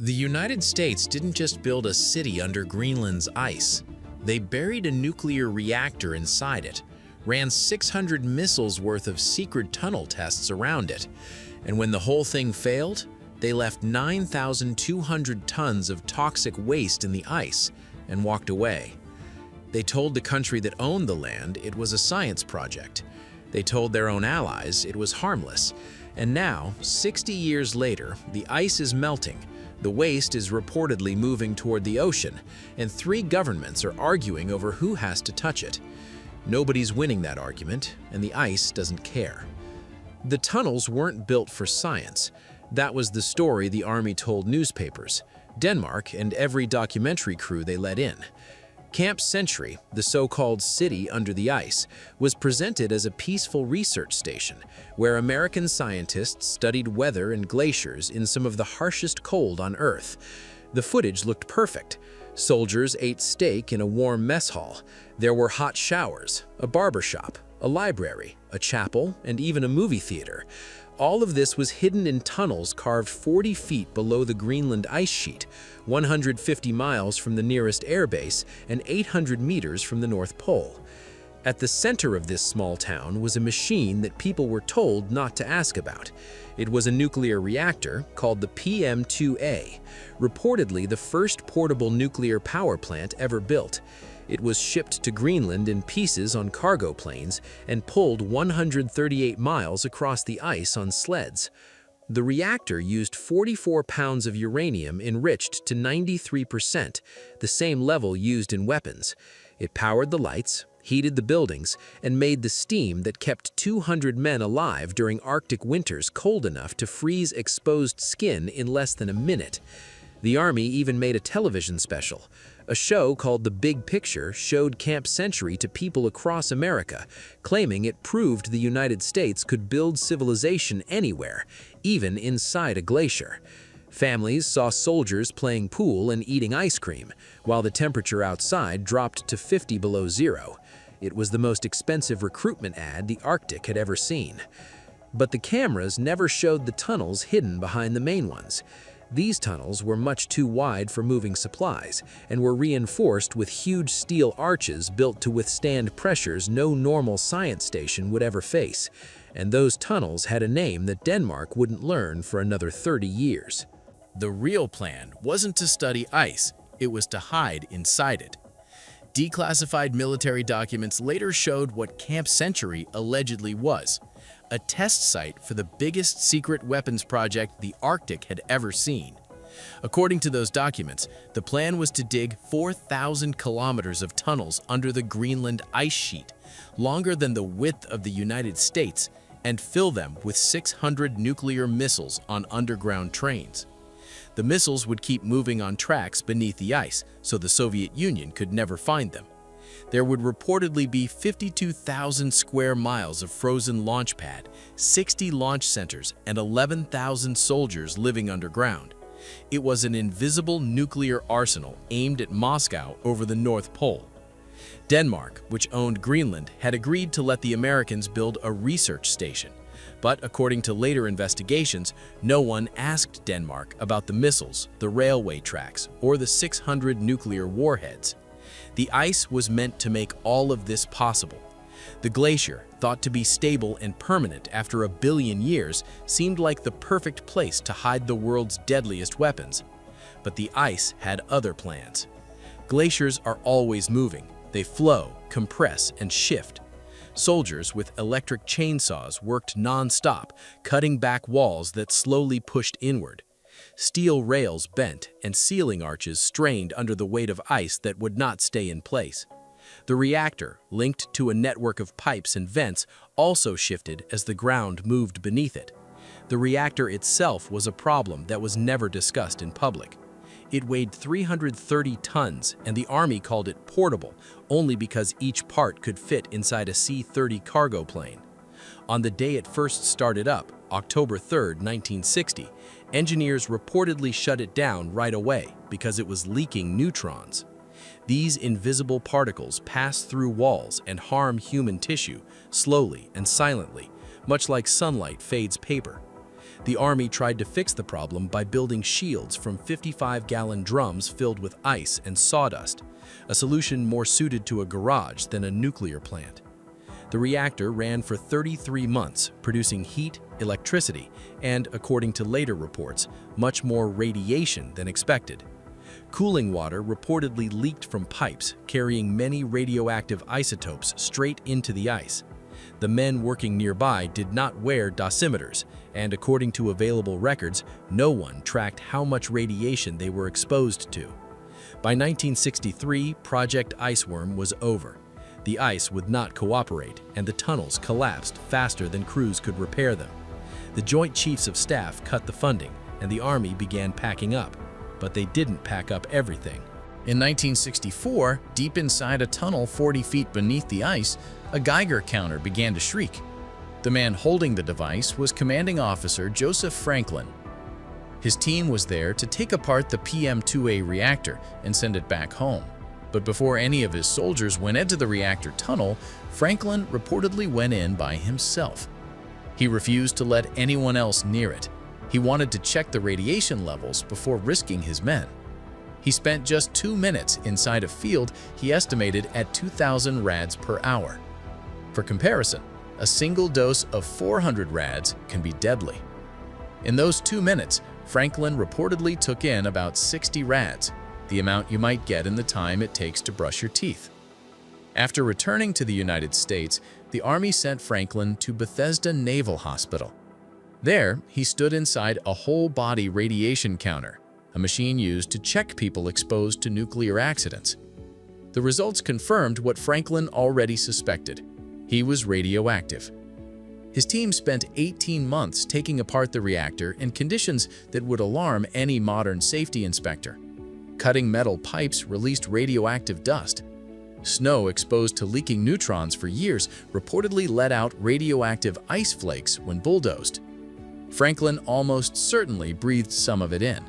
The United States didn't just build a city under Greenland's ice. They buried a nuclear reactor inside it, ran 600 missiles worth of secret tunnel tests around it, and when the whole thing failed, they left 9,200 tons of toxic waste in the ice and walked away. They told the country that owned the land it was a science project. They told their own allies it was harmless. And now, 60 years later, the ice is melting, the waste is reportedly moving toward the ocean, and 3 governments are arguing over who has to touch it. Nobody's winning that argument, and the ice doesn't care. The tunnels weren't built for science. That was the story the Army told newspapers, Denmark, and every documentary crew they let in. Camp Century, the so-called city under the ice, was presented as a peaceful research station where American scientists studied weather and glaciers in some of the harshest cold on Earth. The footage looked perfect. Soldiers ate steak in a warm mess hall. There were hot showers, a barbershop, a library, a chapel, and even a movie theater. All of this was hidden in tunnels carved 40 feet below the Greenland ice sheet, 150 miles from the nearest airbase and 800 meters from the North Pole. At the center of this small town was a machine that people were told not to ask about. It was a nuclear reactor called the PM-2A, reportedly the first portable nuclear power plant ever built. It was shipped to Greenland in pieces on cargo planes and pulled 138 miles across the ice on sleds. The reactor used 44 pounds of uranium enriched to 93%, the same level used in weapons. It powered the lights, heated the buildings, and made the steam that kept 200 men alive during Arctic winters cold enough to freeze exposed skin in less than a minute. The Army even made a television special. A show called The Big Picture showed Camp Century to people across America, claiming it proved the United States could build civilization anywhere, even inside a glacier. Families saw soldiers playing pool and eating ice cream, while the temperature outside dropped to 50 below zero. It was the most expensive recruitment ad the Arctic had ever seen. But the cameras never showed the tunnels hidden behind the main ones. These tunnels were much too wide for moving supplies and were reinforced with huge steel arches built to withstand pressures no normal science station would ever face. And those tunnels had a name that Denmark wouldn't learn for another 30 years. The real plan wasn't to study ice, it was to hide inside it. Declassified military documents later showed what Camp Century allegedly was: a test site for the biggest secret weapons project the Arctic had ever seen. According to those documents, the plan was to dig 4,000 kilometers of tunnels under the Greenland ice sheet, longer than the width of the United States, and fill them with 600 nuclear missiles on underground trains. The missiles would keep moving on tracks beneath the ice, so the Soviet Union could never find them. There would reportedly be 52,000 square miles of frozen launch pad, 60 launch centers, and 11,000 soldiers living underground. It was an invisible nuclear arsenal aimed at Moscow over the North Pole. Denmark, which owned Greenland, had agreed to let the Americans build a research station. But according to later investigations, no one asked Denmark about the missiles, the railway tracks, or the 600 nuclear warheads. The ice was meant to make all of this possible. The glacier, thought to be stable and permanent after 1 billion years, seemed like the perfect place to hide the world's deadliest weapons. But the ice had other plans. Glaciers are always moving. They flow, compress, and shift. Soldiers with electric chainsaws worked non-stop, cutting back walls that slowly pushed inward. Steel rails bent and ceiling arches strained under the weight of ice that would not stay in place. The reactor, linked to a network of pipes and vents, also shifted as the ground moved beneath it. The reactor itself was a problem that was never discussed in public. It weighed 330 tons, and the Army called it portable, only because each part could fit inside a C-30 cargo plane. On the day it first started up, October 3, 1960, engineers reportedly shut it down right away because it was leaking neutrons. These invisible particles pass through walls and harm human tissue slowly and silently, much like sunlight fades paper. The Army tried to fix the problem by building shields from 55-gallon drums filled with ice and sawdust, a solution more suited to a garage than a nuclear plant. The reactor ran for 33 months, producing heat, electricity, and, according to later reports, much more radiation than expected. Cooling water reportedly leaked from pipes, carrying many radioactive isotopes straight into the ice. The men working nearby did not wear dosimeters, and according to available records, no one tracked how much radiation they were exposed to. By 1963, Project Iceworm was over. The ice would not cooperate, and the tunnels collapsed faster than crews could repair them. The Joint Chiefs of Staff cut the funding, and the Army began packing up. But they didn't pack up everything. In 1964, deep inside a tunnel 40 feet beneath the ice, a Geiger counter began to shriek. The man holding the device was Commanding Officer Joseph Franklin. His team was there to take apart the PM-2A reactor and send it back home. But before any of his soldiers went into the reactor tunnel, Franklin reportedly went in by himself. He refused to let anyone else near it. He wanted to check the radiation levels before risking his men. He spent just 2 minutes inside a field he estimated at 2,000 rads per hour. For comparison, a single dose of 400 rads can be deadly. In those 2 minutes, Franklin reportedly took in about 60 rads, the amount you might get in the time it takes to brush your teeth. After returning to the United States, the Army sent Franklin to Bethesda Naval Hospital. There, he stood inside a whole-body radiation counter, a machine used to check people exposed to nuclear accidents. The results confirmed what Franklin already suspected. He was radioactive. His team spent 18 months taking apart the reactor in conditions that would alarm any modern safety inspector. Cutting metal pipes released radioactive dust. Snow exposed to leaking neutrons for years reportedly let out radioactive ice flakes when bulldozed. Franklin almost certainly breathed some of it in.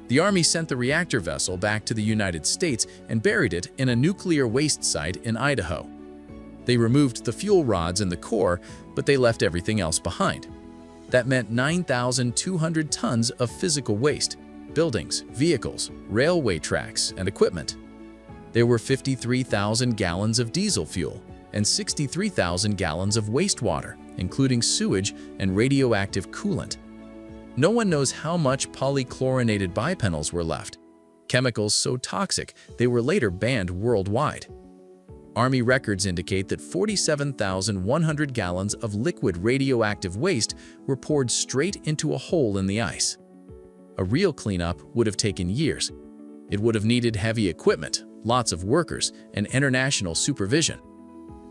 The Army sent the reactor vessel back to the United States and buried it in a nuclear waste site in Idaho. They removed the fuel rods and the core, but they left everything else behind. That meant 9,200 tons of physical waste: buildings, vehicles, railway tracks, and equipment. There were 53,000 gallons of diesel fuel and 63,000 gallons of wastewater, including sewage and radioactive coolant. No one knows how much polychlorinated biphenyls were left, chemicals so toxic they were later banned worldwide. Army records indicate that 47,100 gallons of liquid radioactive waste were poured straight into a hole in the ice. A real cleanup would have taken years. It would have needed heavy equipment, lots of workers, and international supervision.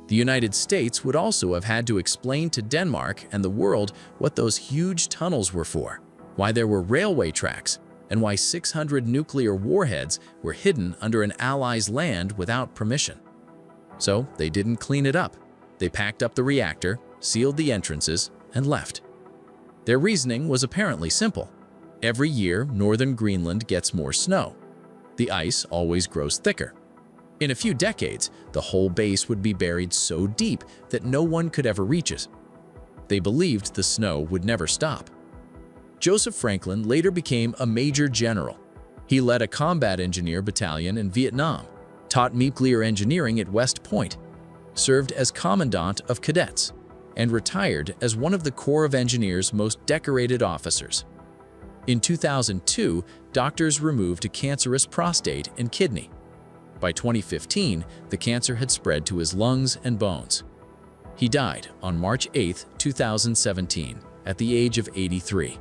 The United States would also have had to explain to Denmark and the world what those huge tunnels were for, why there were railway tracks, and why 600 nuclear warheads were hidden under an Allies' land without permission. So they didn't clean it up. They packed up the reactor, sealed the entrances, and left. Their reasoning was apparently simple. Every year, northern Greenland gets more snow. The ice always grows thicker. In a few decades, the whole base would be buried so deep that no one could ever reach it. They believed the snow would never stop. Joseph Franklin later became a major general. He led a combat engineer battalion in Vietnam, taught nuclear engineering at West Point, served as commandant of cadets, and retired as one of the Corps of Engineers' most decorated officers. In 2002, doctors removed a cancerous prostate and kidney. By 2015, the cancer had spread to his lungs and bones. He died on March 8, 2017, at the age of 83.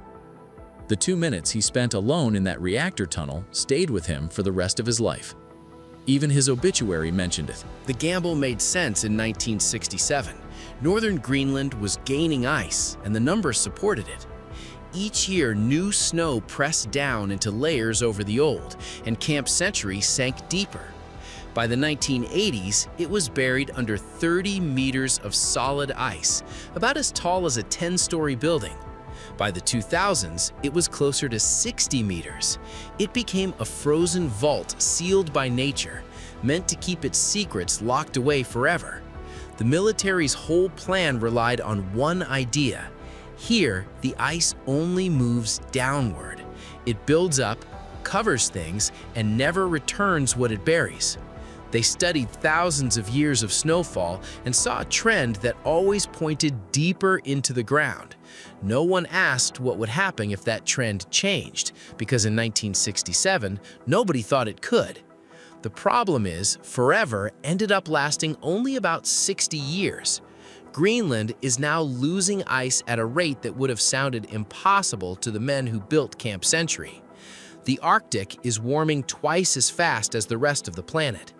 The 2 minutes he spent alone in that reactor tunnel stayed with him for the rest of his life. Even his obituary mentioned it. The gamble made sense in 1967. Northern Greenland was gaining ice, and the numbers supported it. Each year, new snow pressed down into layers over the old, and Camp Century sank deeper. By the 1980s, it was buried under 30 meters of solid ice, about as tall as a 10-story building. By the 2000s, it was closer to 60 meters. It became a frozen vault sealed by nature, meant to keep its secrets locked away forever. The military's whole plan relied on one idea: Here, the ice only moves downward. It builds up, covers things, and never returns what it buries. They studied thousands of years of snowfall and saw a trend that always pointed deeper into the ground. No one asked what would happen if that trend changed, because in 1967, nobody thought it could. The problem is, forever ended up lasting only about 60 years. Greenland is now losing ice at a rate that would have sounded impossible to the men who built Camp Century. The Arctic is warming twice as fast as the rest of the planet.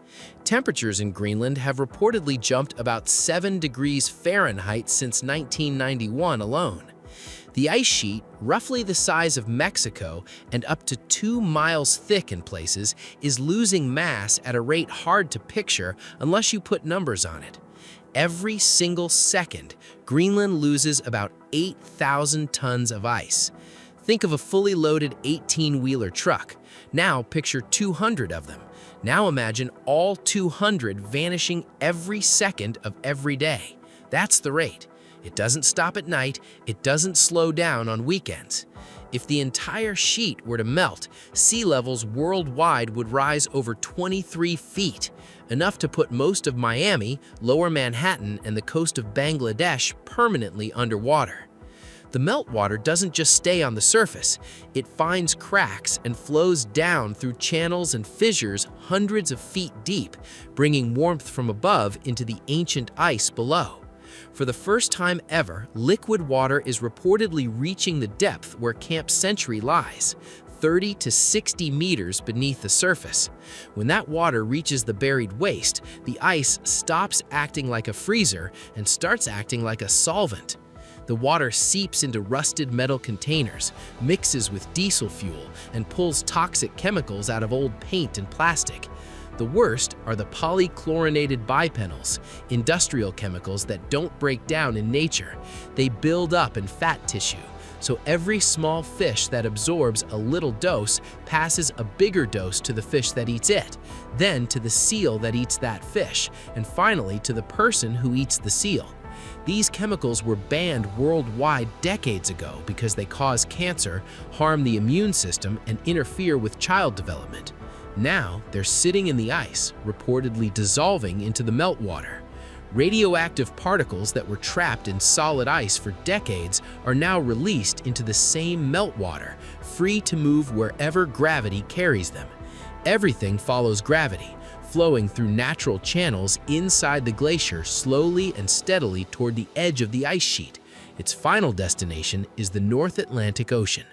Temperatures in Greenland have reportedly jumped about 7 degrees Fahrenheit since 1991 alone. The ice sheet, roughly the size of Mexico and up to 2 miles thick in places, is losing mass at a rate hard to picture unless you put numbers on it. Every single second, Greenland loses about 8,000 tons of ice. Think of a fully loaded 18-wheeler truck. Now picture 200 of them. Now imagine all 200 vanishing every second of every day. That's the rate. It doesn't stop at night. It doesn't slow down on weekends. If the entire sheet were to melt, sea levels worldwide would rise over 23 feet, enough to put most of Miami, Lower Manhattan, and the coast of Bangladesh permanently underwater. The meltwater doesn't just stay on the surface. It finds cracks and flows down through channels and fissures hundreds of feet deep, bringing warmth from above into the ancient ice below. For the first time ever, liquid water is reportedly reaching the depth where Camp Century lies, 30 to 60 meters beneath the surface. When that water reaches the buried waste, the ice stops acting like a freezer and starts acting like a solvent. The water seeps into rusted metal containers, mixes with diesel fuel, and pulls toxic chemicals out of old paint and plastic. The worst are the polychlorinated biphenyls, industrial chemicals that don't break down in nature. They build up in fat tissue, so every small fish that absorbs a little dose passes a bigger dose to the fish that eats it, then to the seal that eats that fish, and finally to the person who eats the seal. These chemicals were banned worldwide decades ago because they cause cancer, harm the immune system, and interfere with child development. Now, they're sitting in the ice, reportedly dissolving into the meltwater. Radioactive particles that were trapped in solid ice for decades are now released into the same meltwater, free to move wherever gravity carries them. Everything follows gravity, flowing through natural channels inside the glacier slowly and steadily toward the edge of the ice sheet. Its final destination is the North Atlantic Ocean.